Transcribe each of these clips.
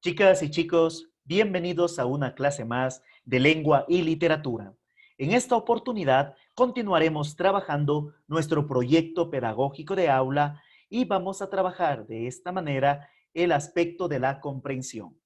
Chicas y chicos, bienvenidos a una clase más de lengua y literatura. En esta oportunidad continuaremos trabajando nuestro proyecto pedagógico de aula y vamos a trabajar de esta manera el aspecto de la comprensión.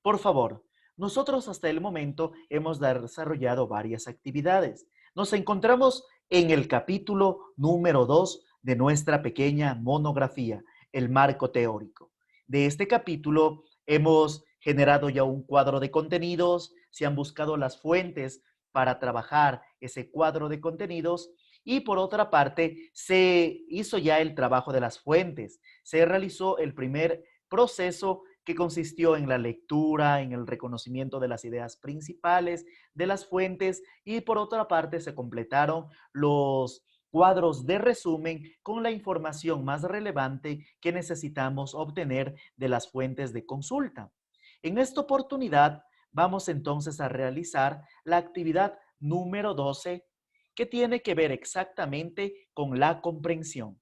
Por favor, nosotros hasta el momento hemos desarrollado varias actividades. Nos encontramos en el capítulo número 2 de nuestra pequeña monografía, el marco teórico. De este capítulo hemos generado ya un cuadro de contenidos, se han buscado las fuentes para trabajar ese cuadro de contenidos y por otra parte se hizo ya el trabajo de las fuentes, se realizó el primer proceso que consistió en la lectura, en el reconocimiento de las ideas principales de las fuentes y por otra parte se completaron los cuadros de resumen con la información más relevante que necesitamos obtener de las fuentes de consulta. En esta oportunidad vamos entonces a realizar la actividad número 12 que tiene que ver exactamente con la comprensión.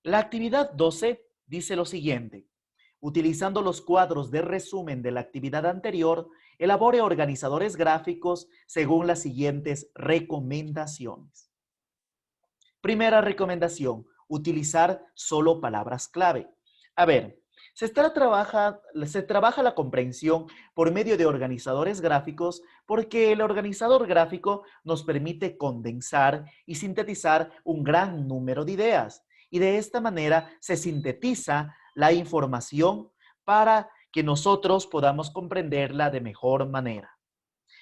La actividad 12 dice lo siguiente: utilizando los cuadros de resumen de la actividad anterior, elabore organizadores gráficos según las siguientes recomendaciones. Primera recomendación: utilizar solo palabras clave. A ver, se trabaja la comprensión por medio de organizadores gráficos porque el organizador gráfico nos permite condensar y sintetizar un gran número de ideas. Y de esta manera se sintetiza la información para que nosotros podamos comprenderla de mejor manera.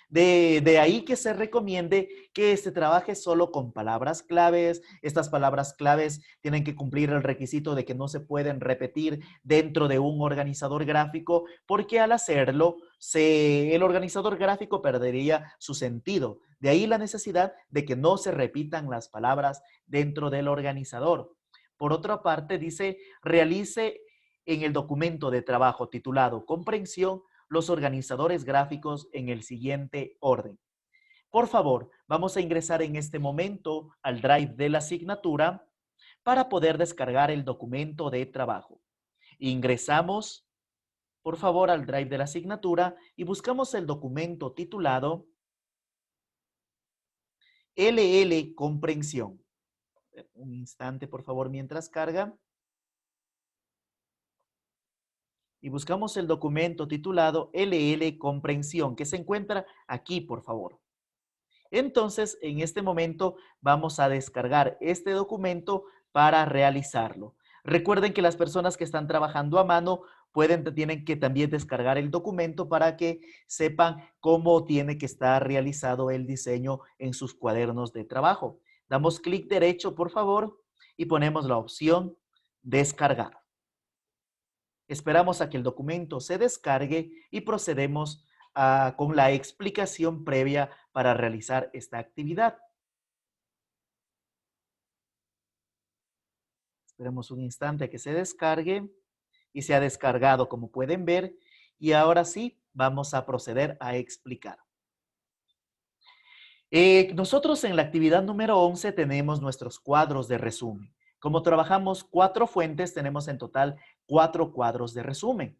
De ahí que se recomiende que se trabaje solo con palabras claves. Estas palabras claves tienen que cumplir el requisito de que no se pueden repetir dentro de un organizador gráfico, porque al hacerlo, el organizador gráfico perdería su sentido. De ahí la necesidad de que no se repitan las palabras dentro del organizador. Por otra parte, dice, realice en el documento de trabajo titulado Comprensión los organizadores gráficos en el siguiente orden. Por favor, vamos a ingresar en este momento al Drive de la asignatura para poder descargar el documento de trabajo. Ingresamos, por favor, al Drive de la asignatura y buscamos el documento titulado LL Comprensión. Un instante, por favor, mientras carga. Y buscamos el documento titulado LL Comprensión, que se encuentra aquí, por favor. Entonces, en este momento vamos a descargar este documento para realizarlo. Recuerden que las personas que están trabajando a mano tienen que también descargar el documento para que sepan cómo tiene que estar realizado el diseño en sus cuadernos de trabajo. Damos clic derecho, por favor, y ponemos la opción descargar. Esperamos a que el documento se descargue y procedemos con la explicación previa para realizar esta actividad. Esperemos un instante a que se descargue y se ha descargado, como pueden ver, y ahora sí vamos a proceder a explicar. Nosotros en la actividad número 11 tenemos nuestros cuadros de resumen. Como trabajamos 4 fuentes, tenemos en total 4 cuadros de resumen.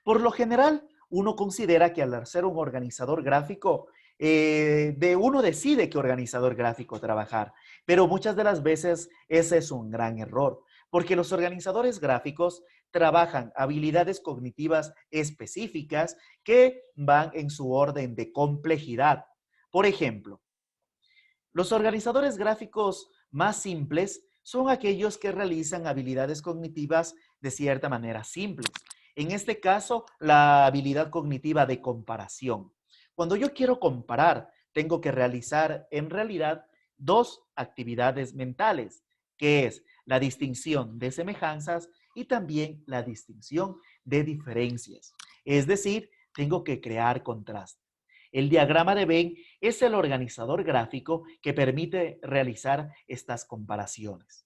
Por lo general, uno considera que al hacer un organizador gráfico, uno decide qué organizador gráfico trabajar, pero muchas de las veces ese es un gran error, porque los organizadores gráficos trabajan habilidades cognitivas específicas que van en su orden de complejidad. Por ejemplo, los organizadores gráficos más simples son aquellos que realizan habilidades cognitivas de cierta manera simples. En este caso, la habilidad cognitiva de comparación. Cuando yo quiero comparar, tengo que realizar en realidad 2 actividades mentales, que es la distinción de semejanzas y también la distinción de diferencias. Es decir, tengo que crear contraste. El diagrama de Venn es el organizador gráfico que permite realizar estas comparaciones.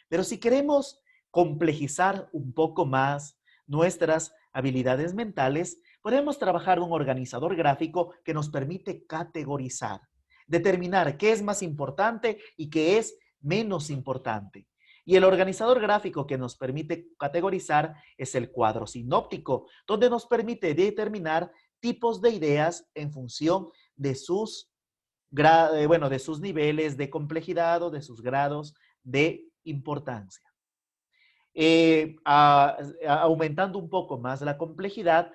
Pero si queremos complejizar un poco más nuestras habilidades mentales, podemos trabajar un organizador gráfico que nos permite categorizar, determinar qué es más importante y qué es menos importante. Y el organizador gráfico que nos permite categorizar es el cuadro sinóptico, donde nos permite determinar tipos de ideas en función de de sus niveles de complejidad o de sus grados de importancia. Aumentando un poco más la complejidad,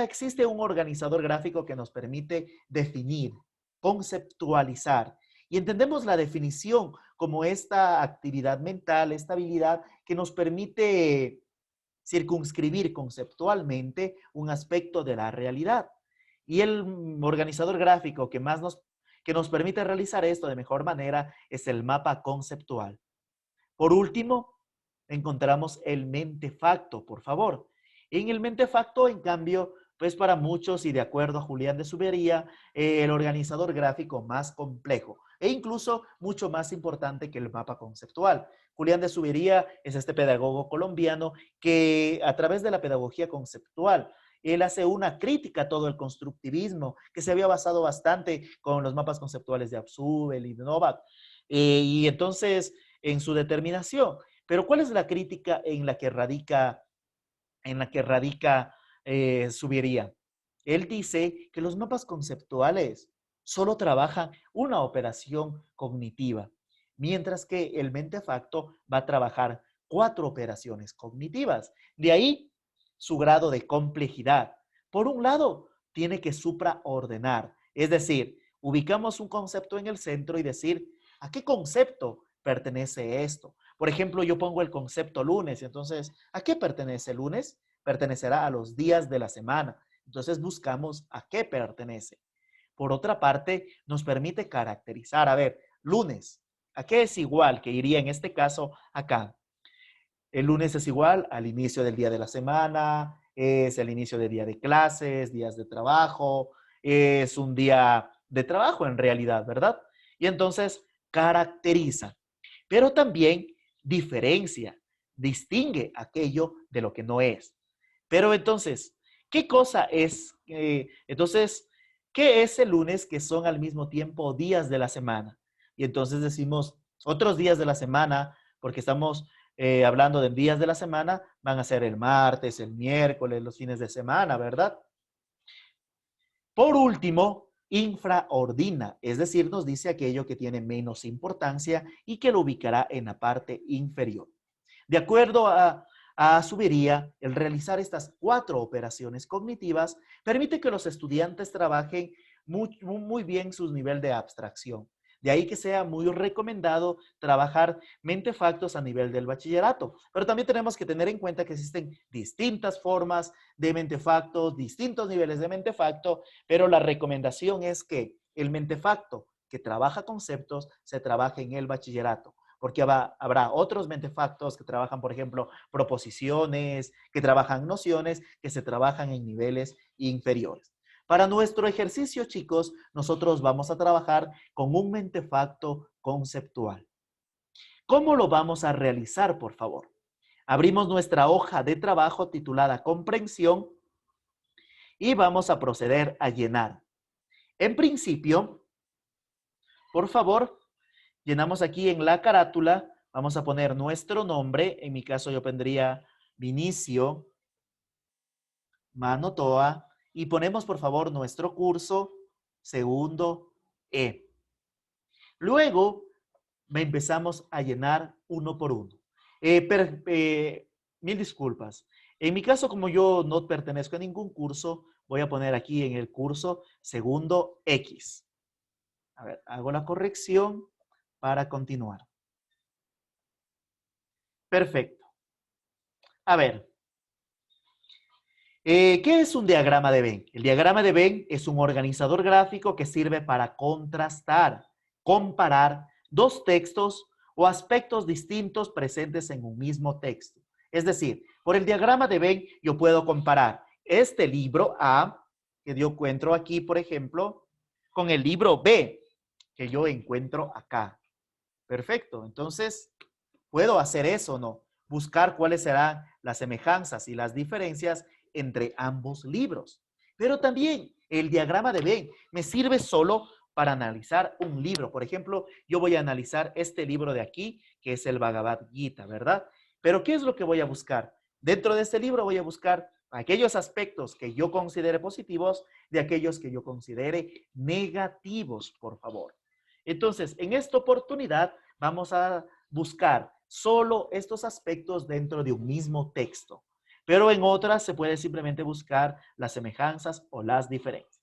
existe un organizador gráfico que nos permite definir, conceptualizar. Y entendemos la definición como esta actividad mental, esta habilidad que nos permite circunscribir conceptualmente un aspecto de la realidad. Y el organizador gráfico que nos permite realizar esto de mejor manera es el mapa conceptual. Por último, encontramos el mentefacto, por favor. En el mentefacto, en cambio, pues para muchos y de acuerdo a Julián de Subería, el organizador gráfico más complejo e incluso mucho más importante que el mapa conceptual. Julián de Subería es este pedagogo colombiano que a través de la pedagogía conceptual, él hace una crítica a todo el constructivismo que se había basado bastante con los mapas conceptuales de Abzubel y de Novak. Y entonces, en su determinación, pero ¿cuál es la crítica en la que radica Subiría? Él dice que los mapas conceptuales solo trabajan una operación cognitiva, mientras que el mentefacto va a trabajar 4 operaciones cognitivas. De ahí su grado de complejidad. Por un lado, tiene que supraordenar, es decir, ubicamos un concepto en el centro y decir, ¿a qué concepto pertenece esto? Por ejemplo, yo pongo el concepto lunes, entonces, ¿a qué pertenece el lunes? Pertenecerá a los días de la semana. Entonces buscamos a qué pertenece. Por otra parte, nos permite caracterizar, a ver, lunes, ¿a qué es igual? Que iría en este caso acá. El lunes es igual al inicio del día de la semana, es el inicio del día de clases, días de trabajo, es un día de trabajo en realidad, ¿verdad? Y entonces caracteriza, pero también diferencia, distingue aquello de lo que no es. Pero entonces, ¿qué cosa es? ¿Qué es el lunes que son al mismo tiempo días de la semana? Y entonces decimos otros días de la semana, porque estamos hablando de días de la semana, van a ser el martes, el miércoles, los fines de semana, ¿verdad? Por último, infraordina, es decir, nos dice aquello que tiene menos importancia y que lo ubicará en la parte inferior. De acuerdo a Subería, el realizar estas 4 operaciones cognitivas permite que los estudiantes trabajen muy bien su nivel de abstracción. De ahí que sea muy recomendado trabajar mentefactos a nivel del bachillerato. Pero también tenemos que tener en cuenta que existen distintas formas de mentefactos, distintos niveles de mentefacto, pero la recomendación es que el mentefacto que trabaja conceptos se trabaje en el bachillerato, porque habrá otros mentefactos que trabajan, por ejemplo, proposiciones, que trabajan nociones, que se trabajan en niveles inferiores. Para nuestro ejercicio, chicos, nosotros vamos a trabajar con un mentefacto conceptual. ¿Cómo lo vamos a realizar, por favor? Abrimos nuestra hoja de trabajo titulada Comprensión y vamos a proceder a llenar. En principio, por favor, llenamos aquí en la carátula, vamos a poner nuestro nombre, en mi caso yo pondría Vinicio Manotoa, y ponemos por favor nuestro curso segundo E. Luego empezamos a llenar uno por uno. Mil disculpas. En mi caso, como yo no pertenezco a ningún curso, voy a poner aquí en el curso segundo X. A ver, hago la corrección para continuar. Perfecto. A ver, ¿qué es un diagrama de Venn? El diagrama de Venn es un organizador gráfico que sirve para contrastar, comparar dos textos o aspectos distintos presentes en un mismo texto. Es decir, por el diagrama de Venn yo puedo comparar este libro A, que yo encuentro aquí, por ejemplo, con el libro B, que yo encuentro acá. Perfecto. Entonces, ¿puedo hacer eso o no? Buscar cuáles serán las semejanzas y las diferencias entre ambos libros. Pero también el diagrama de Venn me sirve solo para analizar un libro. Por ejemplo, yo voy a analizar este libro de aquí, que es el Bhagavad Gita, ¿verdad? Pero ¿qué es lo que voy a buscar? Dentro de este libro voy a buscar aquellos aspectos que yo considere positivos de aquellos que yo considere negativos, por favor. Entonces, en esta oportunidad vamos a buscar solo estos aspectos dentro de un mismo texto, pero en otras se puede simplemente buscar las semejanzas o las diferencias.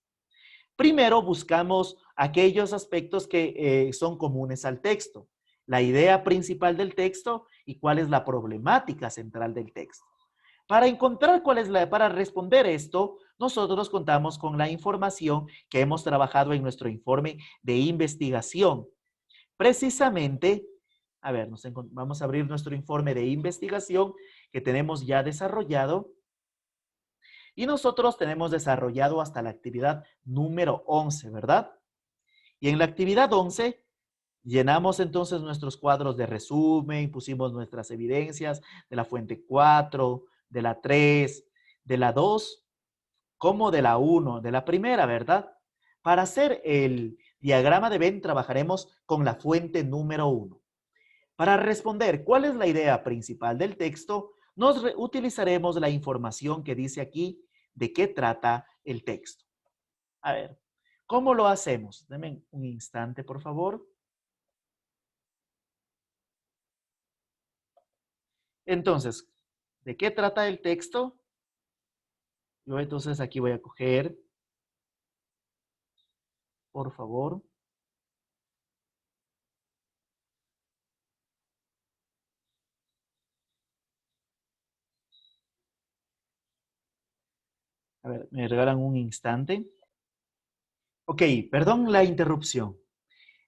Primero buscamos aquellos aspectos que son comunes al texto, la idea principal del texto y cuál es la problemática central del texto. Para encontrar para responder esto, nosotros contamos con la información que hemos trabajado en nuestro informe de investigación. Precisamente, a ver, vamos a abrir nuestro informe de investigación que tenemos ya desarrollado. Y nosotros tenemos desarrollado hasta la actividad número 11, ¿verdad? Y en la actividad 11 llenamos entonces nuestros cuadros de resumen, pusimos nuestras evidencias de la fuente 4, de la 3, de la 2, como de la 1, de la primera, ¿verdad? Para hacer el diagrama de Venn trabajaremos con la fuente número 1. Para responder cuál es la idea principal del texto, utilizaremos la información que dice aquí de qué trata el texto. A ver, ¿cómo lo hacemos? Denme un instante, por favor. Entonces, ¿de qué trata el texto? Yo entonces aquí voy a coger, por favor. A ver, me regalan un instante. Ok, perdón la interrupción.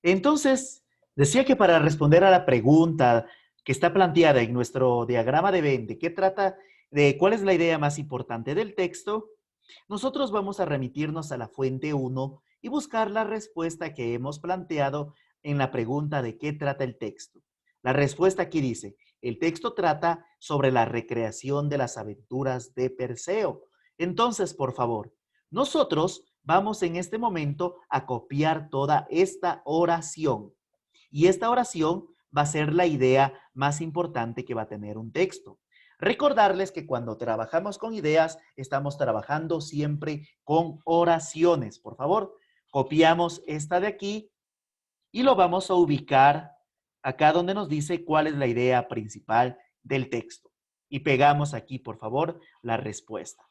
Entonces, decía que para responder a la pregunta que está planteada en nuestro diagrama de Venn, de qué trata, de cuál es la idea más importante del texto, nosotros vamos a remitirnos a la fuente 1 y buscar la respuesta que hemos planteado en la pregunta de qué trata el texto. La respuesta aquí dice, el texto trata sobre la recreación de las aventuras de Perseo. Entonces, por favor, nosotros vamos en este momento a copiar toda esta oración. Y esta oración va a ser la idea más importante que va a tener un texto. Recordarles que cuando trabajamos con ideas, estamos trabajando siempre con oraciones. Por favor, copiamos esta de aquí y lo vamos a ubicar acá donde nos dice cuál es la idea principal del texto. Y pegamos aquí, por favor, la respuesta.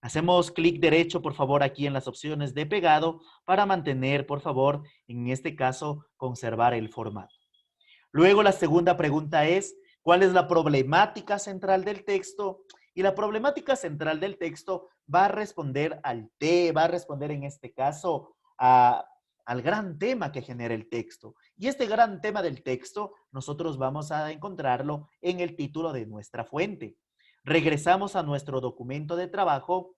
Hacemos clic derecho, por favor, aquí en las opciones de pegado para mantener, por favor, en este caso, conservar el formato. Luego la segunda pregunta es, ¿cuál es la problemática central del texto? Y la problemática central del texto va a responder va a responder en este caso al gran tema que genera el texto. Y este gran tema del texto nosotros vamos a encontrarlo en el título de nuestra fuente. Regresamos a nuestro documento de trabajo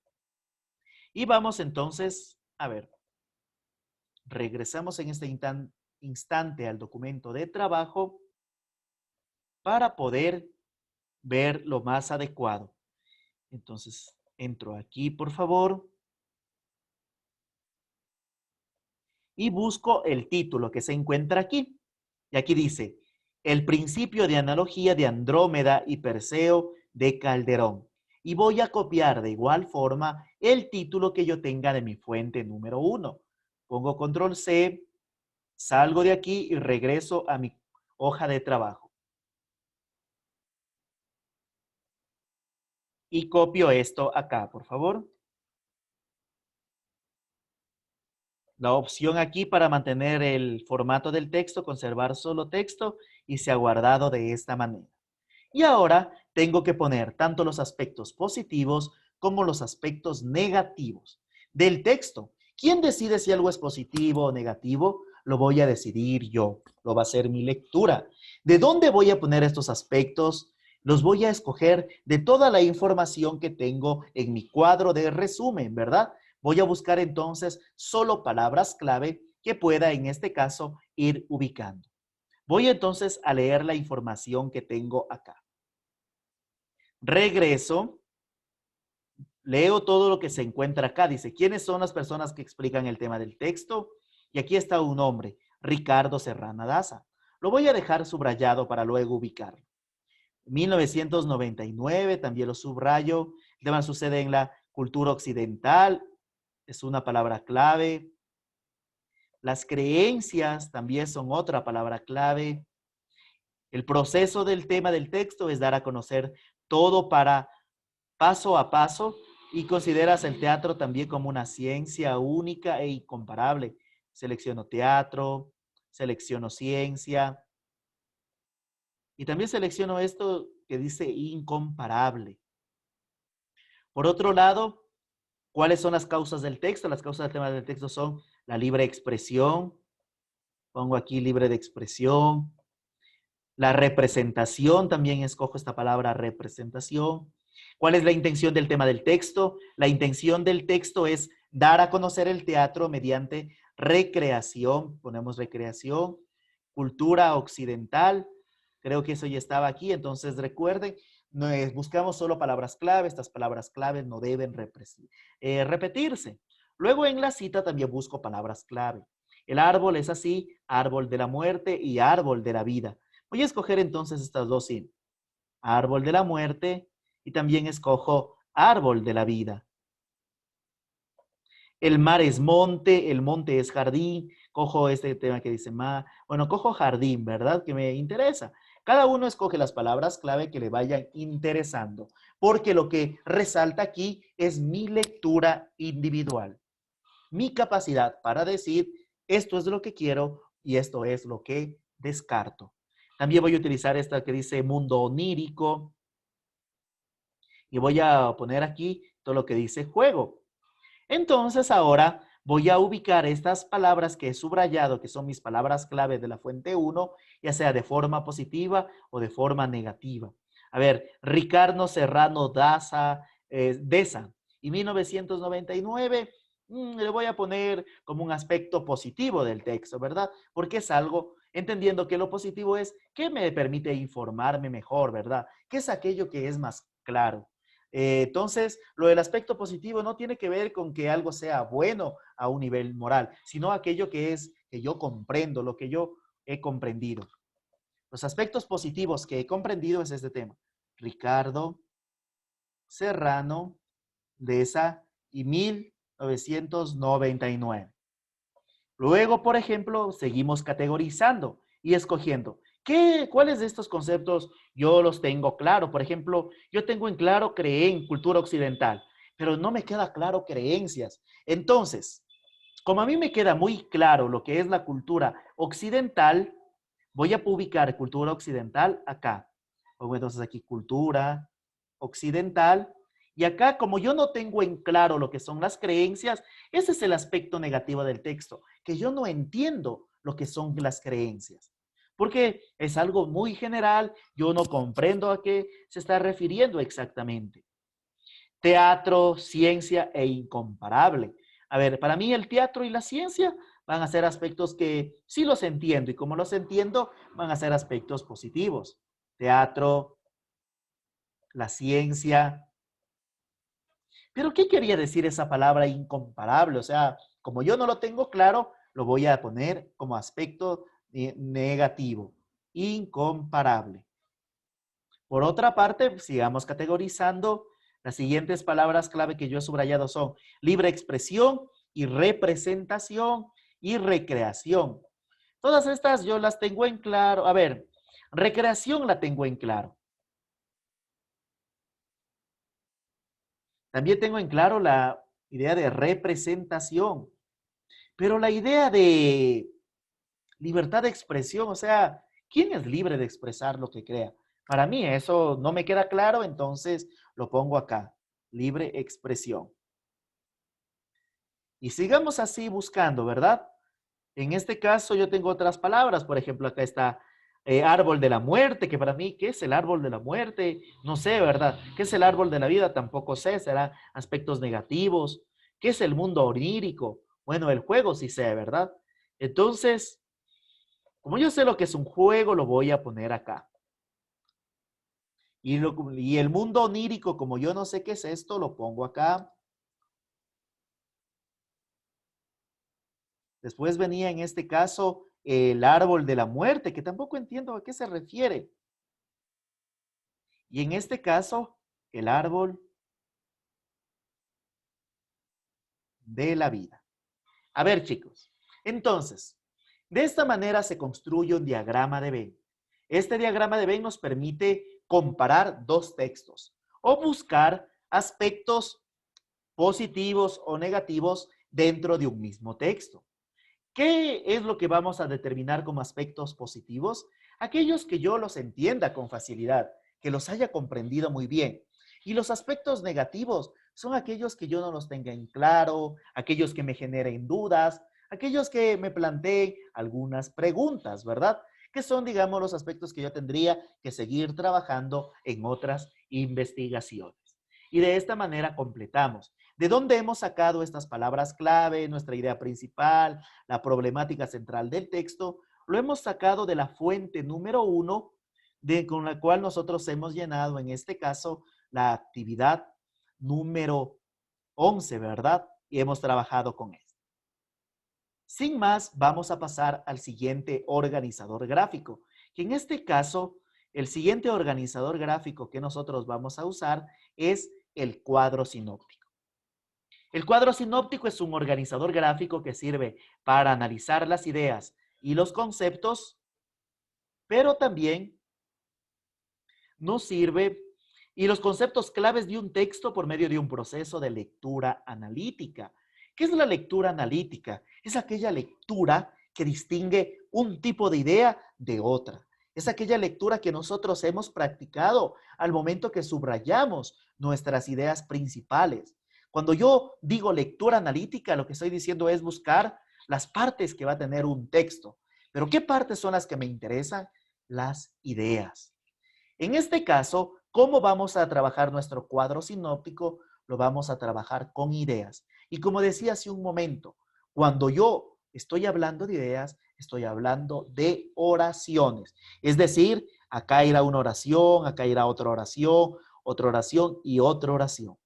y vamos entonces, a ver, regresamos en este instante al documento de trabajo para poder ver lo más adecuado. Entonces, entro aquí, por favor, y busco el título que se encuentra aquí. Y aquí dice, el principio de analogía de Andrómeda y Perseo de Calderón. Y voy a copiar de igual forma el título que yo tenga de mi fuente número 1. Pongo control C, salgo de aquí y regreso a mi hoja de trabajo. Y copio esto acá, por favor. La opción aquí para mantener el formato del texto, conservar solo texto y se ha guardado de esta manera. Y ahora tengo que poner tanto los aspectos positivos como los aspectos negativos del texto. ¿Quién decide si algo es positivo o negativo? Lo voy a decidir yo, lo va a ser mi lectura. ¿De dónde voy a poner estos aspectos? Los voy a escoger de toda la información que tengo en mi cuadro de resumen, ¿verdad? Voy a buscar entonces solo palabras clave que pueda en este caso ir ubicando. Voy entonces a leer la información que tengo acá. Regreso, leo todo lo que se encuentra acá. Dice, ¿quiénes son las personas que explican el tema del texto? Y aquí está un nombre, Ricardo Serrana Daza. Lo voy a dejar subrayado para luego ubicarlo. 1999, también lo subrayo. El tema sucede en la cultura occidental, es una palabra clave. Las creencias también son otra palabra clave. El proceso del tema del texto es dar a conocer todo para paso a paso y consideras el teatro también como una ciencia única e incomparable. Selecciono teatro, selecciono ciencia y también selecciono esto que dice incomparable. Por otro lado, ¿cuáles son las causas del texto? Las causas del tema del texto son la libre expresión. Pongo aquí libre de expresión. La representación, también escojo esta palabra representación. ¿Cuál es la intención del tema del texto? La intención del texto es dar a conocer el teatro mediante recreación, ponemos recreación, cultura occidental, creo que eso ya estaba aquí, entonces recuerden, no es, buscamos solo palabras clave, estas palabras claves no deben repetirse. Luego en la cita también busco palabras clave. El árbol es así, árbol de la muerte y árbol de la vida. Voy a escoger entonces estas dos sí. Árbol de la muerte y también escojo árbol de la vida. El mar es monte, el monte es jardín. Cojo este tema que dice mar. Bueno, cojo jardín, ¿verdad? Que me interesa. Cada uno escoge las palabras clave que le vayan interesando, porque lo que resalta aquí es mi lectura individual, mi capacidad para decir esto es lo que quiero y esto es lo que descarto. También voy a utilizar esta que dice mundo onírico y voy a poner aquí todo lo que dice juego. Entonces ahora voy a ubicar estas palabras que he subrayado, que son mis palabras clave de la fuente 1, ya sea de forma positiva o de forma negativa. A ver, Ricardo Serrano Daza, Deza y 1999, le voy a poner como un aspecto positivo del texto, ¿verdad? Porque es algo, entendiendo que lo positivo es que me permite informarme mejor, ¿verdad? Que es aquello que es más claro. Entonces, lo del aspecto positivo no tiene que ver con que algo sea bueno a un nivel moral, sino aquello que es que yo comprendo, lo que yo he comprendido. Los aspectos positivos que he comprendido es este tema. Ricardo Serrano de esa y 1999. Luego, por ejemplo, seguimos categorizando y escogiendo. ¿Cuáles de estos conceptos yo los tengo claro? Por ejemplo, yo tengo en claro cultura occidental, pero no me queda claro creencias. Entonces, como a mí me queda muy claro lo que es la cultura occidental, voy a publicar cultura occidental acá. Pongo entonces aquí cultura occidental. Y acá, como yo no tengo en claro lo que son las creencias, ese es el aspecto negativo del texto, que yo no entiendo lo que son las creencias. Porque es algo muy general, yo no comprendo a qué se está refiriendo exactamente. Teatro, ciencia e incomparable. A ver, para mí el teatro y la ciencia van a ser aspectos que sí los entiendo y como los entiendo van a ser aspectos positivos. Teatro, la ciencia. Pero ¿qué quería decir esa palabra incomparable? O sea, como yo no lo tengo claro, lo voy a poner como aspecto negativo. Incomparable. Por otra parte, sigamos categorizando. Las siguientes palabras clave que yo he subrayado son libre expresión y representación y recreación. Todas estas yo las tengo en claro. A ver, recreación la tengo en claro. También tengo en claro la idea de representación. Pero la idea de libertad de expresión, o sea, ¿quién es libre de expresar lo que crea? Para mí eso no me queda claro, entonces lo pongo acá, libre expresión. Y sigamos así buscando, ¿verdad? En este caso yo tengo otras palabras, por ejemplo, acá está árbol de la muerte, que para mí, ¿qué es el árbol de la muerte? No sé, ¿verdad? ¿Qué es el árbol de la vida? Tampoco sé, será aspectos negativos. ¿Qué es el mundo onírico? Bueno, el juego sí sé, ¿verdad? Entonces, como yo sé lo que es un juego, lo voy a poner acá. Y el mundo onírico, como yo no sé qué es esto, lo pongo acá. Después venía en este caso el árbol de la muerte, que tampoco entiendo a qué se refiere. Y en este caso, el árbol de la vida. A ver, chicos. Entonces, de esta manera se construye un diagrama de Venn. Este diagrama de Venn nos permite comparar dos textos o buscar aspectos positivos o negativos dentro de un mismo texto. ¿Qué es lo que vamos a determinar como aspectos positivos? Aquellos que yo los entienda con facilidad, que los haya comprendido muy bien. Y los aspectos negativos son aquellos que yo no los tenga en claro, aquellos que me generen dudas, aquellos que me planteen algunas preguntas, ¿verdad? Que son, digamos, los aspectos que yo tendría que seguir trabajando en otras investigaciones. Y de esta manera completamos. ¿De dónde hemos sacado estas palabras clave, nuestra idea principal, la problemática central del texto? Lo hemos sacado de la fuente número 1, con la cual nosotros hemos llenado, en este caso, la actividad número 11, ¿verdad? Y hemos trabajado con esto. Sin más, vamos a pasar al siguiente organizador gráfico, que en este caso, el siguiente organizador gráfico que nosotros vamos a usar es el cuadro sinóptico. El cuadro sinóptico es un organizador gráfico que sirve para analizar las ideas y los conceptos, pero también nos sirve y los conceptos claves de un texto por medio de un proceso de lectura analítica. ¿Qué es la lectura analítica? Es aquella lectura que distingue un tipo de idea de otra. Es aquella lectura que nosotros hemos practicado al momento que subrayamos nuestras ideas principales. Cuando yo digo lectura analítica, lo que estoy diciendo es buscar las partes que va a tener un texto. ¿Pero qué partes son las que me interesan? Las ideas. En este caso, ¿cómo vamos a trabajar nuestro cuadro sinóptico? Lo vamos a trabajar con ideas. Y como decía hace un momento, cuando yo estoy hablando de ideas, estoy hablando de oraciones. Es decir, acá irá una oración, acá irá otra oración y otra oración.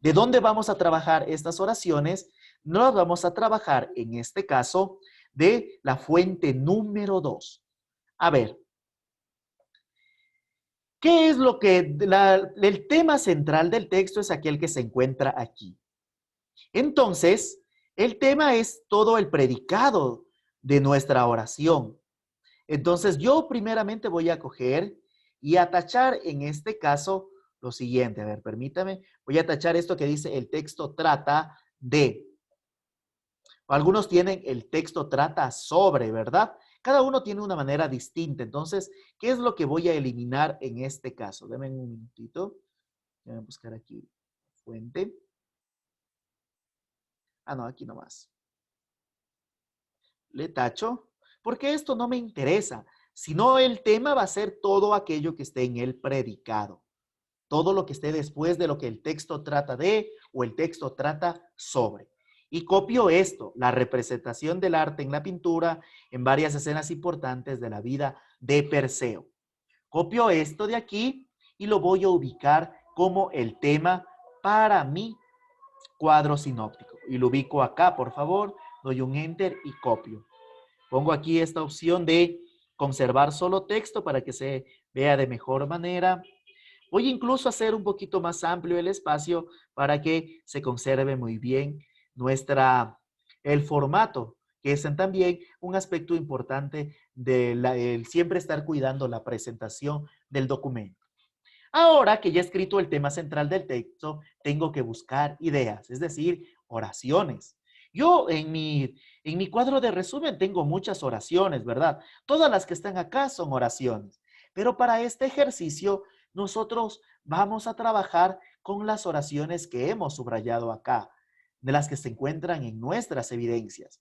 ¿De dónde vamos a trabajar estas oraciones? No las vamos a trabajar, en este caso, de la fuente número 2. A ver, ¿qué es lo que el tema central del texto es aquel que se encuentra aquí? Entonces, el tema es todo el predicado de nuestra oración. Entonces, yo primeramente voy a coger y a tachar en este caso lo siguiente. A ver, permítame. Voy a tachar esto que dice el texto trata de. Algunos tienen el texto trata sobre, ¿verdad? Cada uno tiene una manera distinta. Entonces, ¿qué es lo que voy a eliminar en este caso? Denme un minutito. Voy a buscar aquí fuente. Ah, no, aquí nomás. Le tacho, porque esto no me interesa, sino el tema va a ser todo aquello que esté en el predicado. Todo lo que esté después de lo que el texto trata de o el texto trata sobre. Y copio esto, la representación del arte en la pintura en varias escenas importantes de la vida de Perseo. Copio esto de aquí y lo voy a ubicar como el tema para mi cuadro sinóptico. Y lo ubico acá, por favor, doy un enter y copio. Pongo aquí esta opción de conservar solo texto para que se vea de mejor manera. Voy incluso a hacer un poquito más amplio el espacio para que se conserve muy bien el formato, que es también un aspecto importante de siempre estar cuidando la presentación del documento. Ahora que ya he escrito el tema central del texto, tengo que buscar ideas, es decir, oraciones. Yo en mi cuadro de resumen tengo muchas oraciones, ¿verdad? Todas las que están acá son oraciones. Pero para este ejercicio, nosotros vamos a trabajar con las oraciones que hemos subrayado acá, de las que se encuentran en nuestras evidencias.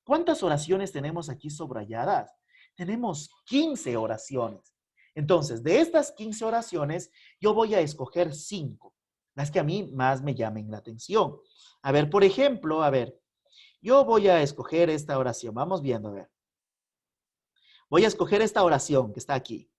¿Cuántas oraciones tenemos aquí subrayadas? Tenemos 15 oraciones. Entonces, de estas 15 oraciones, yo voy a escoger 5, las que a mí más me llamen la atención. A ver, por ejemplo, yo voy a escoger esta oración. Vamos viendo, a ver. Voy a escoger esta oración que está aquí.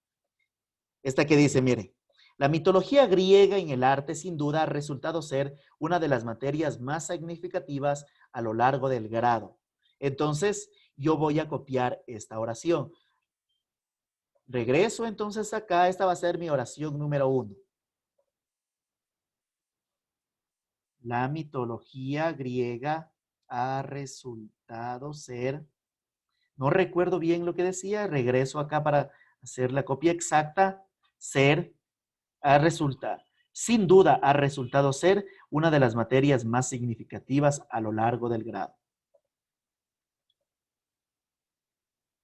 Esta que dice, mire, la mitología griega en el arte sin duda ha resultado ser una de las materias más significativas a lo largo del grado. Entonces, yo voy a copiar esta oración. Regreso entonces acá, esta va a ser mi oración número 1. La mitología griega ha resultado ser, no recuerdo bien lo que decía, regreso acá para hacer la copia exacta, ser, sin duda ha resultado ser una de las materias más significativas a lo largo del grado.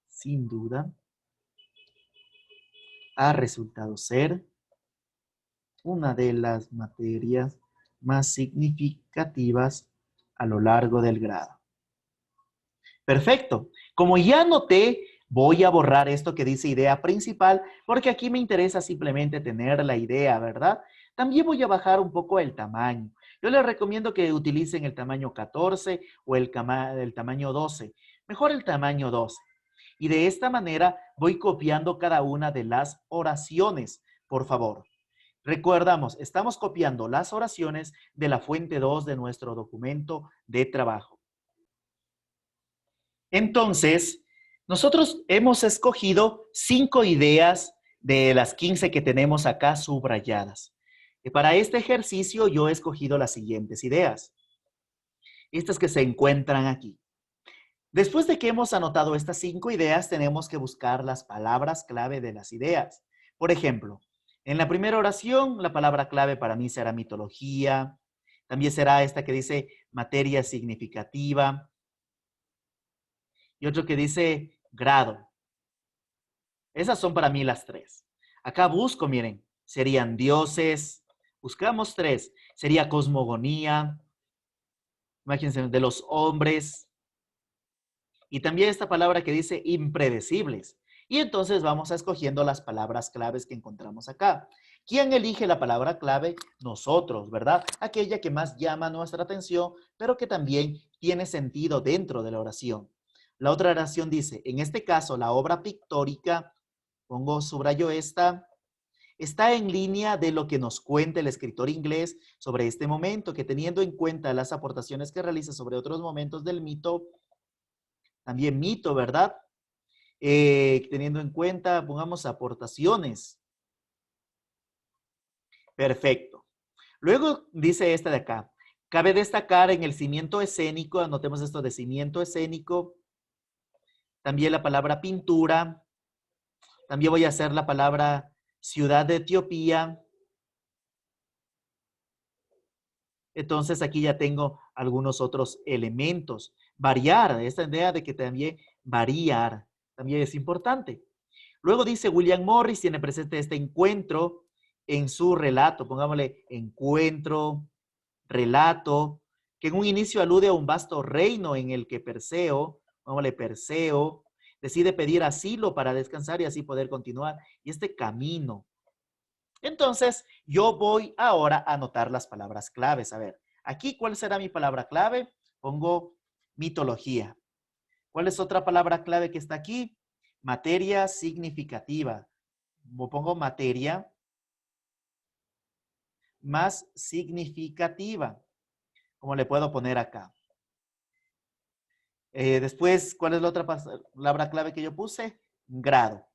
Sin duda ha resultado ser una de las materias más significativas a lo largo del grado. Perfecto. Como ya noté, voy a borrar esto que dice idea principal porque aquí me interesa simplemente tener la idea, ¿verdad? También voy a bajar un poco el tamaño. Yo les recomiendo que utilicen el tamaño 14 o el tamaño 12. Mejor el tamaño 12. Y de esta manera voy copiando cada una de las oraciones, por favor. Recordamos, estamos copiando las oraciones de la fuente 2 de nuestro documento de trabajo. Entonces, nosotros hemos escogido 5 ideas de las 15 que tenemos acá subrayadas. Y para este ejercicio yo he escogido las siguientes ideas. Estas que se encuentran aquí. Después de que hemos anotado estas 5 ideas, tenemos que buscar las palabras clave de las ideas. Por ejemplo, en la primera oración, la palabra clave para mí será mitología. También será esta que dice materia significativa. Y otro que dice grado. Esas son para mí las 3. Acá busco, miren, serían dioses. Buscamos 3. Sería cosmogonía. Imagínense, de los hombres. Y también esta palabra que dice impredecibles. Y entonces vamos a escogiendo las palabras claves que encontramos acá. ¿Quién elige la palabra clave? Nosotros, ¿verdad? Aquella que más llama nuestra atención, pero que también tiene sentido dentro de la oración. La otra oración dice, en este caso, la obra pictórica, subrayo esta, está en línea de lo que nos cuenta el escritor inglés sobre este momento, que teniendo en cuenta las aportaciones que realiza sobre otros momentos del mito, también mito, ¿verdad? Teniendo en cuenta, pongamos aportaciones. Perfecto. Luego dice esta de acá. Cabe destacar en el cimiento escénico, anotemos esto de cimiento escénico, también la palabra pintura, también voy a hacer la palabra ciudad de Etiopía. Entonces aquí ya tengo algunos otros elementos. Variar, esta idea de que también variar, también es importante. Luego dice William Morris, tiene presente este encuentro en su relato, pongámosle encuentro, relato, que en un inicio alude a un vasto reino en el que Perseo, pongámosle Perseo, decide pedir asilo para descansar y así poder continuar. Y este camino. Entonces, yo voy ahora a anotar las palabras claves. A ver, aquí, ¿cuál será mi palabra clave? Pongo mitología. ¿Cuál es otra palabra clave que está aquí? Materia significativa. Pongo materia más significativa. Como le puedo poner acá. Después, ¿cuál es la otra palabra clave que yo puse? Grado.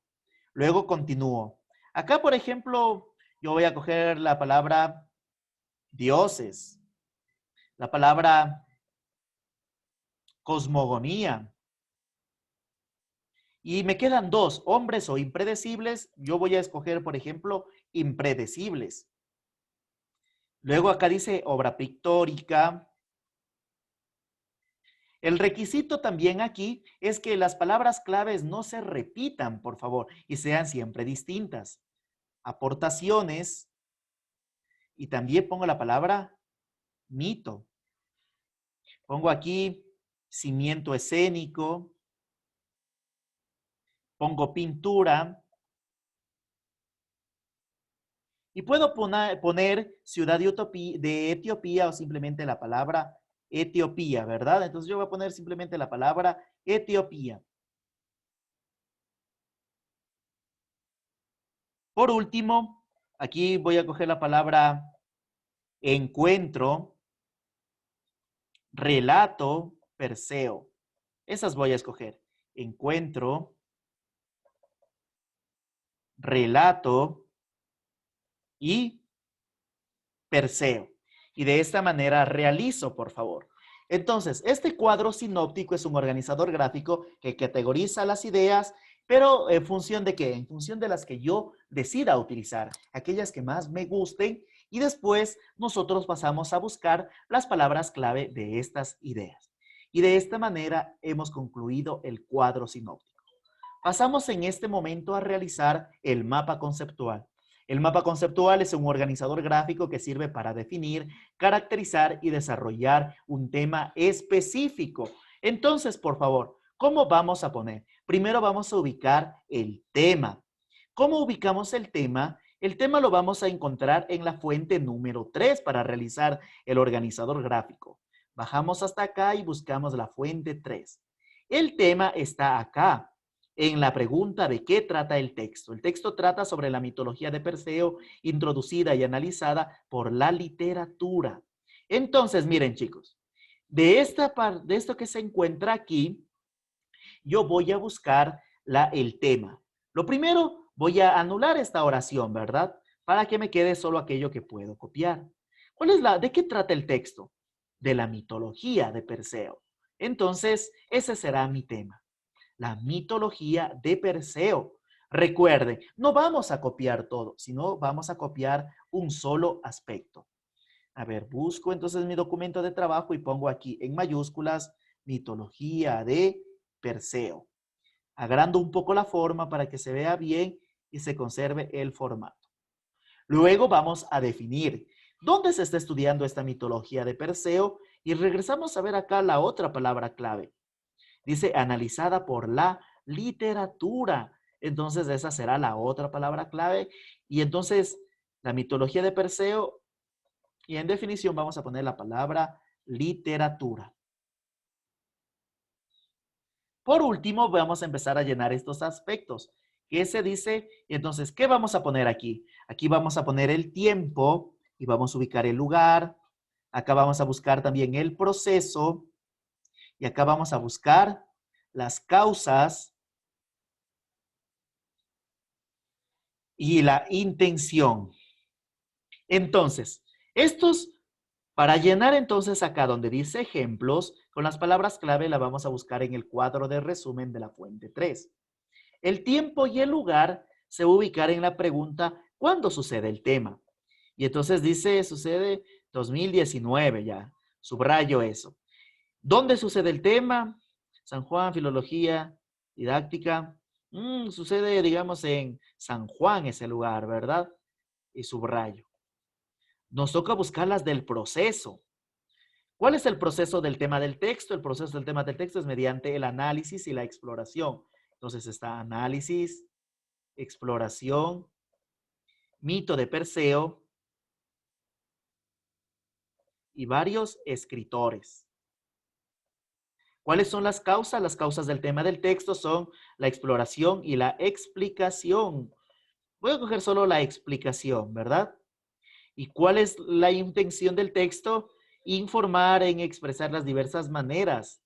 Luego continúo. Acá, por ejemplo, yo voy a coger la palabra dioses, la palabra cosmogonía. Y me quedan 2, hombres o impredecibles. Yo voy a escoger, por ejemplo, impredecibles. Luego acá dice obra pictórica. El requisito también aquí es que las palabras claves no se repitan, por favor, y sean siempre distintas. Aportaciones. Y también pongo la palabra mito. Pongo aquí cimiento escénico. Pongo pintura. Y puedo poner ciudad de Etiopía o simplemente la palabra Etiopía, ¿verdad? Entonces yo voy a poner simplemente la palabra Etiopía. Por último, aquí voy a coger la palabra encuentro, relato, Perseo. Esas voy a escoger. Encuentro, relato y Perseo. Y de esta manera realizo, por favor. Entonces, este cuadro sinóptico es un organizador gráfico que categoriza las ideas, pero en función de qué? En función de las que yo decida utilizar, aquellas que más me gusten, y después nosotros pasamos a buscar las palabras clave de estas ideas. Y de esta manera hemos concluido el cuadro sinóptico. Pasamos en este momento a realizar el mapa conceptual. El mapa conceptual es un organizador gráfico que sirve para definir, caracterizar y desarrollar un tema específico. Entonces, por favor, ¿cómo vamos a poner? Primero vamos a ubicar el tema. ¿Cómo ubicamos el tema? El tema lo vamos a encontrar en la fuente número 3 para realizar el organizador gráfico. Bajamos hasta acá y buscamos la fuente 3. El tema está acá en la pregunta de qué trata el texto. El texto trata sobre la mitología de Perseo, introducida y analizada por la literatura. Entonces, miren chicos, de esto que se encuentra aquí, yo voy a buscar el tema. Lo primero, voy a anular esta oración, ¿verdad? Para que me quede solo aquello que puedo copiar. ¿De qué trata el texto? De la mitología de Perseo. Entonces, ese será mi tema, la mitología de Perseo. Recuerden, no vamos a copiar todo, sino vamos a copiar un solo aspecto. A ver, busco entonces mi documento de trabajo y pongo aquí en mayúsculas mitología de Perseo. Agrando un poco la forma para que se vea bien y se conserve el formato. Luego vamos a definir dónde se está estudiando esta mitología de Perseo y regresamos a ver acá la otra palabra clave. Dice analizada por la literatura. Entonces esa será la otra palabra clave. Y entonces la mitología de Perseo, y en definición vamos a poner la palabra literatura. Por último, vamos a empezar a llenar estos aspectos. ¿Qué se dice? Y entonces, ¿qué vamos a poner aquí? Aquí vamos a poner el tiempo y vamos a ubicar el lugar. Acá vamos a buscar también el proceso y acá vamos a buscar las causas y la intención. Entonces, para llenar entonces acá donde dice ejemplos, con las palabras clave la vamos a buscar en el cuadro de resumen de la fuente 3. El tiempo y el lugar se va a ubicar en la pregunta, ¿cuándo sucede el tema? Y entonces dice, sucede 2019 ya, subrayo eso. ¿Dónde sucede el tema? San Juan, filología, didáctica. Sucede, digamos, en San Juan ese lugar, ¿verdad? Y subrayo. Nos toca buscar las del proceso. ¿Cuál es el proceso del tema del texto? El proceso del tema del texto es mediante el análisis y la exploración. Entonces está análisis, exploración, mito de Perseo y varios escritores. ¿Cuáles son las causas? Las causas del tema del texto son la exploración y la explicación. Voy a coger solo la explicación, ¿verdad? ¿Y cuál es la intención del texto? Informar en expresar las diversas maneras,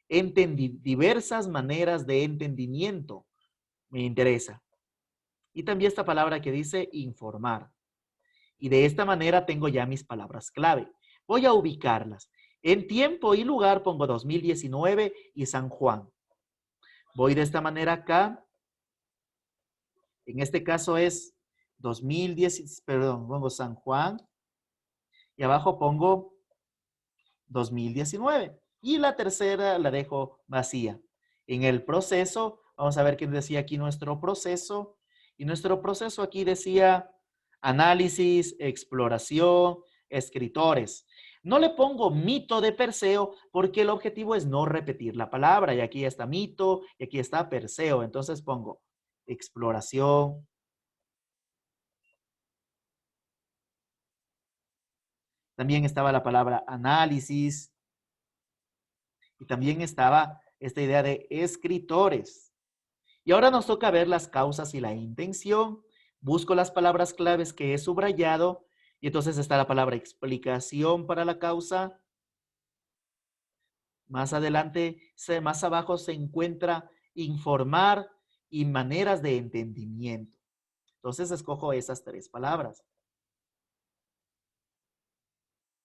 diversas maneras de entendimiento. Me interesa. Y también esta palabra que dice informar. Y de esta manera tengo ya mis palabras clave. Voy a ubicarlas. En tiempo y lugar pongo 2019 y San Juan. Voy de esta manera acá. En este caso es 2010, perdón, pongo San Juan. Y abajo pongo 2019. Y la tercera la dejo vacía. En el proceso, vamos a ver qué decía aquí nuestro proceso. Y nuestro proceso aquí decía análisis, exploración, escritores. No le pongo mito de Perseo porque el objetivo es no repetir la palabra. Y aquí está mito y aquí está Perseo. Entonces pongo exploración. También estaba la palabra análisis. Y también estaba esta idea de escritores. Y ahora nos toca ver las causas y la intención. Busco las palabras claves que he subrayado y entonces está la palabra explicación para la causa, Más adelante, más abajo se encuentra informar y maneras de entendimiento. Entonces escojo esas tres palabras.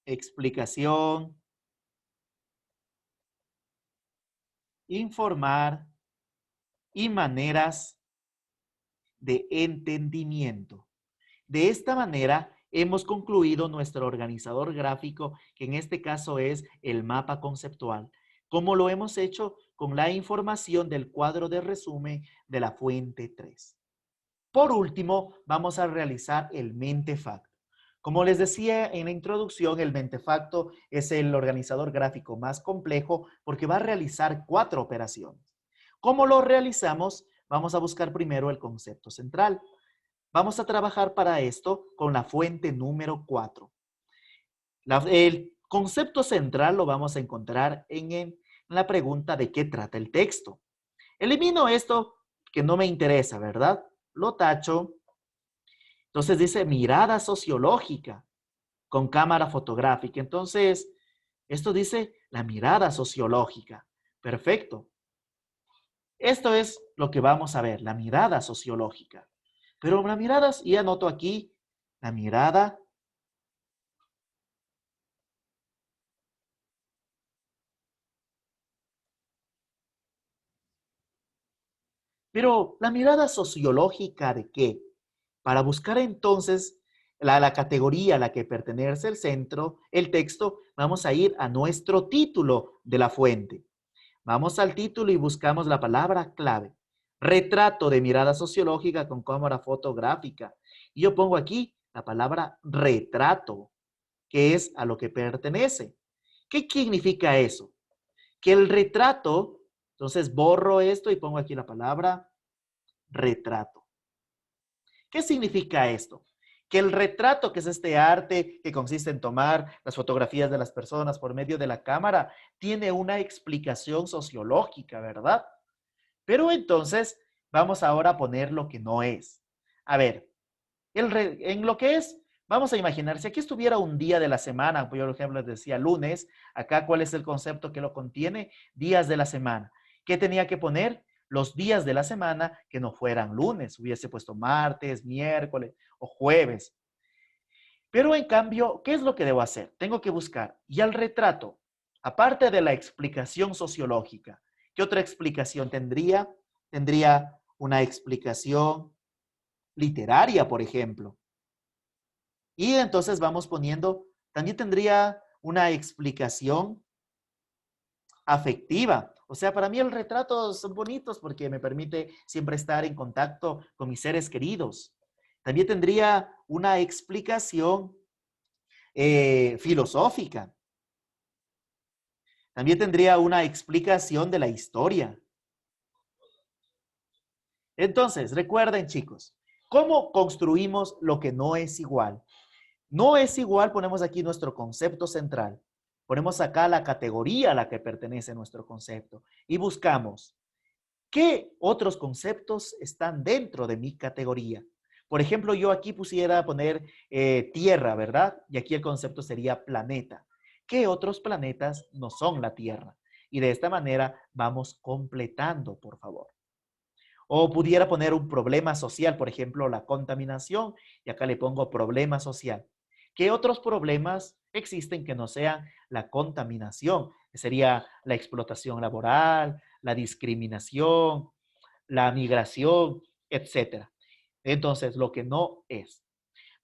Explicación, informar y maneras de entendimiento. De esta manera, hemos concluido nuestro organizador gráfico, que en este caso es el mapa conceptual, como lo hemos hecho con la información del cuadro de resumen de la fuente 3. Por último, vamos a realizar el mentefacto. Como les decía en la introducción, el mentefacto es el organizador gráfico más complejo porque va a realizar 4 operaciones. ¿Cómo lo realizamos? Vamos a buscar primero el concepto central. Vamos a trabajar para esto con la fuente número 4. El concepto central lo vamos a encontrar en la pregunta de qué trata el texto. Elimino esto que no me interesa, ¿verdad? Lo tacho. Entonces dice mirada sociológica con cámara fotográfica. Entonces, esto dice la mirada sociológica. Perfecto. Esto es lo que vamos a ver, la mirada sociológica. Pero la mirada, y anoto aquí, la mirada. Pero la mirada sociológica de qué? Para buscar entonces la categoría a la que pertenece el centro, el texto, vamos a ir a nuestro título de la fuente. Vamos al título y buscamos la palabra clave. Retrato de mirada sociológica con cámara fotográfica. Y yo pongo aquí la palabra retrato, que es a lo que pertenece. ¿Qué significa eso? Que el retrato, entonces borro esto y pongo aquí la palabra retrato. ¿Qué significa esto? Que el retrato, que es este arte que consiste en tomar las fotografías de las personas por medio de la cámara, tiene una explicación sociológica, ¿verdad? Pero entonces vamos ahora a poner lo que no es. A ver, en lo que es, vamos a imaginar, si aquí estuviera un día de la semana, por ejemplo, les decía lunes, acá cuál es el concepto que lo contiene, días de la semana. ¿Qué tenía que poner? Los días de la semana que no fueran lunes, hubiese puesto martes, miércoles o jueves. Pero en cambio, ¿qué es lo que debo hacer? Tengo que buscar, y al retrato, aparte de la explicación sociológica, ¿qué otra explicación tendría? Tendría una explicación literaria, por ejemplo. Y entonces vamos poniendo, también tendría una explicación afectiva. O sea, para mí el retrato son bonitos porque me permite siempre estar en contacto con mis seres queridos. También tendría una explicación filosófica. También tendría una explicación de la historia. Entonces, recuerden, chicos, ¿cómo construimos lo que no es igual? No es igual, ponemos aquí nuestro concepto central. Ponemos acá la categoría a la que pertenece nuestro concepto y buscamos qué otros conceptos están dentro de mi categoría. Por ejemplo, yo aquí pusiera poner tierra, ¿verdad? Y aquí el concepto sería planeta. ¿Qué otros planetas no son la Tierra? Y de esta manera vamos completando, por favor. O pudiera poner un problema social, por ejemplo, la contaminación, y acá le pongo problema social. ¿Qué otros problemas existen que no sean la contaminación? Sería la explotación laboral, la discriminación, la migración, etcétera. Entonces, lo que no es.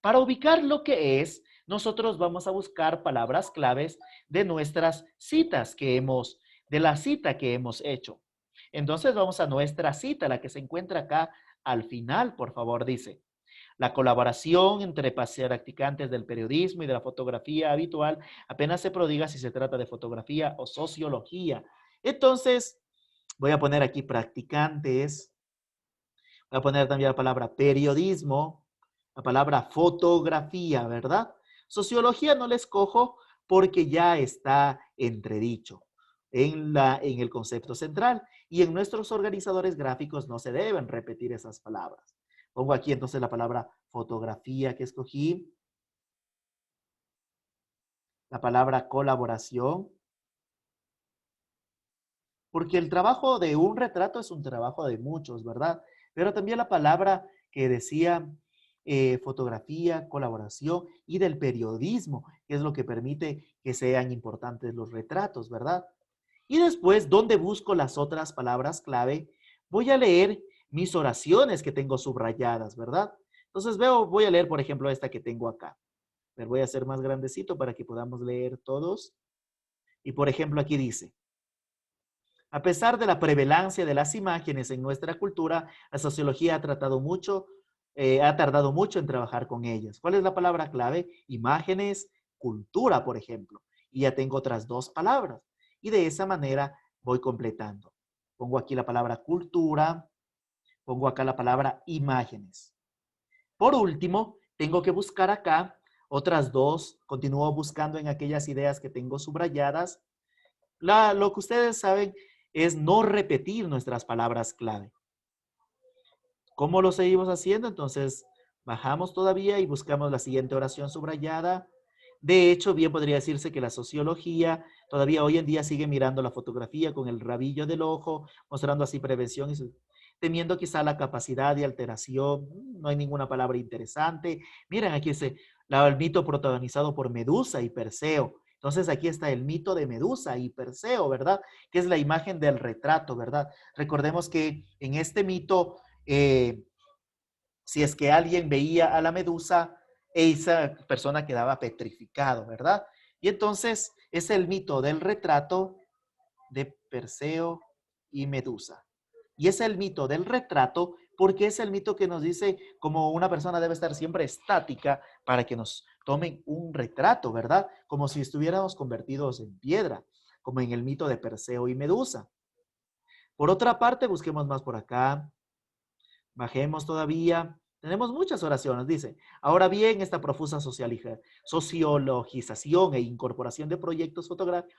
Para ubicar lo que es, nosotros vamos a buscar palabras claves de nuestras citas de la cita que hemos hecho. Entonces vamos a nuestra cita, la que se encuentra acá al final, por favor, dice. La colaboración entre practicantes del periodismo y de la fotografía habitual apenas se prodiga si se trata de fotografía o sociología. Entonces, voy a poner aquí practicantes, voy a poner también la palabra periodismo, la palabra fotografía, ¿verdad? Sociología no la escojo porque ya está entredicho en el concepto central y en nuestros organizadores gráficos no se deben repetir esas palabras. Pongo aquí entonces la palabra fotografía que escogí, la palabra colaboración, porque el trabajo de un retrato es un trabajo de muchos, ¿verdad? Pero también la palabra que decía fotografía, colaboración y del periodismo, que es lo que permite que sean importantes los retratos, ¿verdad? Y después, ¿dónde busco las otras palabras clave? Voy a leer mis oraciones que tengo subrayadas, ¿verdad? Entonces voy a leer, por ejemplo, esta que tengo acá. Pero voy a hacer más grandecito para que podamos leer todos. Y por ejemplo, aquí dice, a pesar de la prevalencia de las imágenes en nuestra cultura, la sociología ha tardado mucho en trabajar con ellas. ¿Cuál es la palabra clave? Imágenes, cultura, por ejemplo. Y ya tengo otras dos palabras. Y de esa manera voy completando. Pongo aquí la palabra cultura, pongo acá la palabra imágenes. Por último, tengo que buscar acá otras dos. Continúo buscando en aquellas ideas que tengo subrayadas. Lo que ustedes saben es no repetir nuestras palabras clave. ¿Cómo lo seguimos haciendo? Entonces, bajamos todavía y buscamos la siguiente oración subrayada. De hecho, bien podría decirse que la sociología todavía hoy en día sigue mirando la fotografía con el rabillo del ojo, mostrando así prevención y temiendo quizá la capacidad de alteración. No hay ninguna palabra interesante. Miren, aquí el mito protagonizado por Medusa y Perseo. Entonces aquí está el mito de Medusa y Perseo, ¿verdad? Que es la imagen del retrato, ¿verdad? Recordemos que en este mito, eh, si es que alguien veía a la Medusa, esa persona quedaba petrificado, ¿verdad? Y entonces es el mito del retrato de Perseo y Medusa. Y es el mito del retrato porque es el mito que nos dice como una persona debe estar siempre estática para que nos tomen un retrato, ¿verdad? Como si estuviéramos convertidos en piedra, como en el mito de Perseo y Medusa. Por otra parte, busquemos más por acá. Bajemos todavía. Tenemos muchas oraciones, dice. Ahora bien, esta profusa sociologización e incorporación de proyectos fotográficos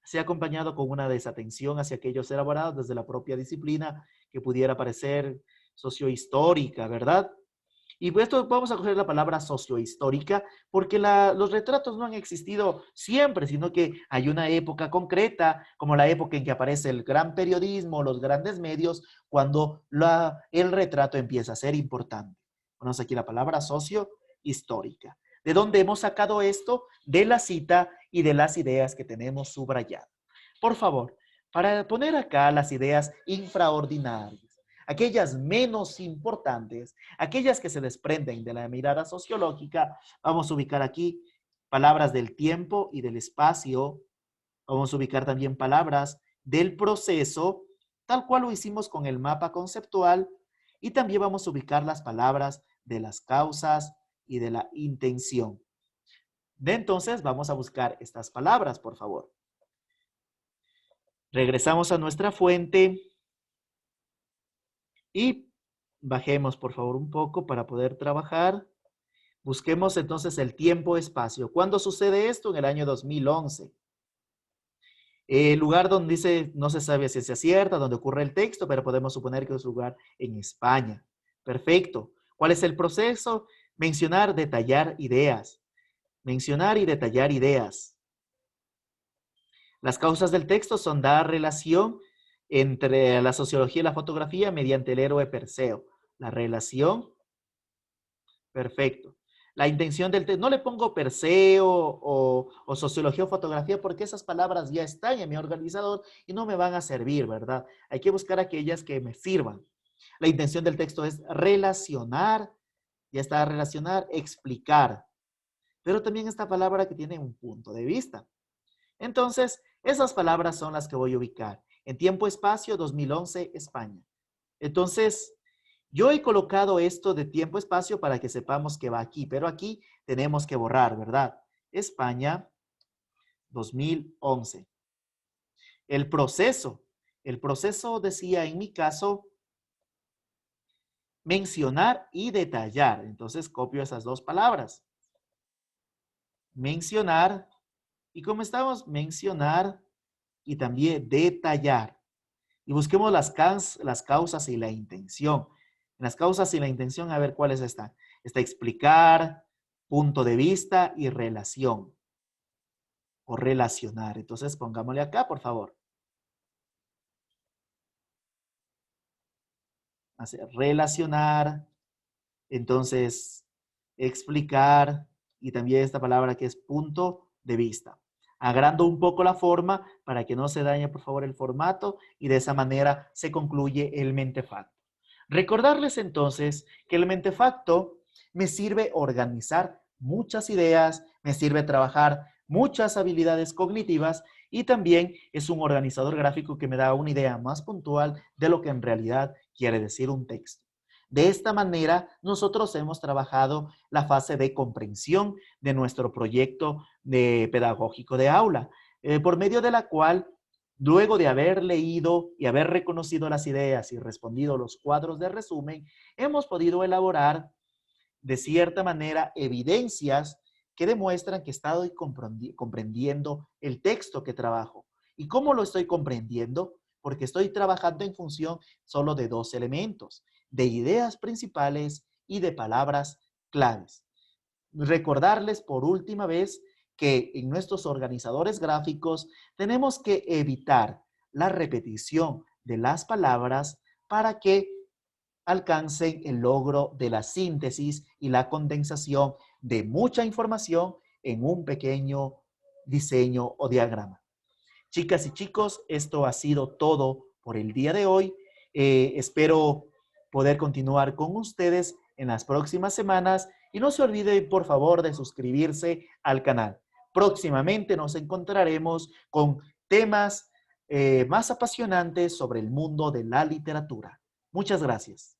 se ha acompañado con una desatención hacia aquellos elaborados desde la propia disciplina que pudiera parecer sociohistórica, ¿verdad? Y pues esto vamos a coger la palabra sociohistórica porque los retratos no han existido siempre, sino que hay una época concreta, como la época en que aparece el gran periodismo, los grandes medios, cuando el retrato empieza a ser importante. Ponemos aquí la palabra sociohistórica. ¿De dónde hemos sacado esto? De la cita y de las ideas que tenemos subrayadas. Por favor, para poner acá las ideas infraordinarias, aquellas menos importantes, aquellas que se desprenden de la mirada sociológica, vamos a ubicar aquí palabras del tiempo y del espacio, vamos a ubicar también palabras del proceso, tal cual lo hicimos con el mapa conceptual, y también vamos a ubicar las palabras de las causas y de la intención. Entonces, vamos a buscar estas palabras, por favor. Regresamos a nuestra fuente y bajemos, por favor, un poco para poder trabajar. Busquemos entonces el tiempo-espacio. ¿Cuándo sucede esto? En el año 2011. El lugar donde dice, no se sabe si es cierta, donde ocurre el texto, pero podemos suponer que es un lugar en España. Perfecto. ¿Cuál es el proceso? Mencionar, detallar ideas. Mencionar y detallar ideas. Las causas del texto son dar relación entre la sociología y la fotografía mediante el héroe Perseo. La relación, perfecto. La intención del texto, no le pongo Perseo o sociología o fotografía porque esas palabras ya están en mi organizador y no me van a servir, ¿verdad? Hay que buscar aquellas que me sirvan. La intención del texto es relacionar, ya está relacionar, explicar. Pero también esta palabra que tiene un punto de vista. Entonces, esas palabras son las que voy a ubicar. En tiempo-espacio 2011, España. Entonces, yo he colocado esto de tiempo-espacio para que sepamos que va aquí, pero aquí tenemos que borrar, ¿verdad? España 2011. El proceso decía en mi caso mencionar y detallar. Entonces, copio esas dos palabras. Mencionar, y como estamos, mencionar y también detallar. Y busquemos las causas y la intención. En las causas y la intención, a ver cuáles están. Está explicar, punto de vista y relación. O relacionar. Entonces, pongámosle acá, por favor. relacionar, entonces explicar y también esta palabra que es punto de vista. Agrando un poco la forma para que no se dañe, por favor, el formato y de esa manera se concluye el mentefacto. Recordarles entonces que el mentefacto me sirve organizar muchas ideas, me sirve trabajar muchas habilidades cognitivas y también es un organizador gráfico que me da una idea más puntual de lo que en realidad quiere decir un texto. De esta manera, nosotros hemos trabajado la fase de comprensión de nuestro proyecto pedagógico de aula, por medio de la cual, luego de haber leído y haber reconocido las ideas y respondido los cuadros de resumen, hemos podido elaborar de cierta manera evidencias que demuestran que estoy comprendiendo el texto que trabajo. ¿Y cómo lo estoy comprendiendo? Porque estoy trabajando en función solo de dos elementos, de ideas principales y de palabras claves. Recordarles por última vez que en nuestros organizadores gráficos tenemos que evitar la repetición de las palabras para que alcancen el logro de la síntesis y la condensación de mucha información en un pequeño diseño o diagrama. Chicas y chicos, esto ha sido todo por el día de hoy. Espero poder continuar con ustedes en las próximas semanas y no se olviden, por favor, de suscribirse al canal. Próximamente nos encontraremos con temas más apasionantes sobre el mundo de la literatura. Muchas gracias.